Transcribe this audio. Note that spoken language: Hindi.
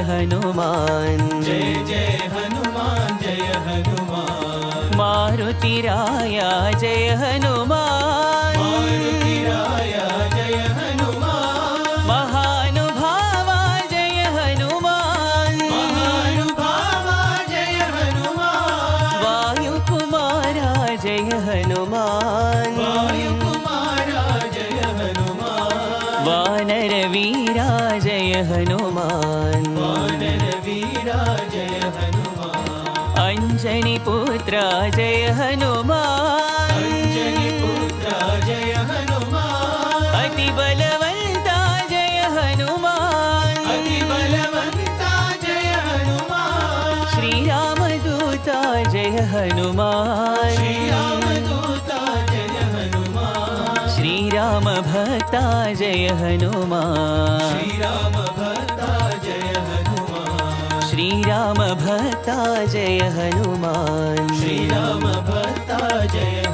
हनुमान। जय जय हनुमान जय हनुमान। मारुति राया जय हनुमान। मारुति राया जय हनुमान। महानुभावा जय हनुमान। महानुभावा जय हनुमान। वायुकुमारा जय हनुमान। वायुकुमारा जय हनुमान। वानर वीरा जय हनुमान। वानर वीरा जय हनुमान। अंजनी पुत्रा जय हनुमान। अंजनी पुत्रा जय हनुमान। अति बलवंता जय हनुमान। अति बलवंता जय हनुमान। श्री राम दूता जय हनुमान। श्री राम दूता जय हनुमान। श्री राम भक्ता जय हनुमान। श्री राम भक्ता जय हनुमान। श्री राम भक्ता जय हनुमान। श्री राम भक्ता जय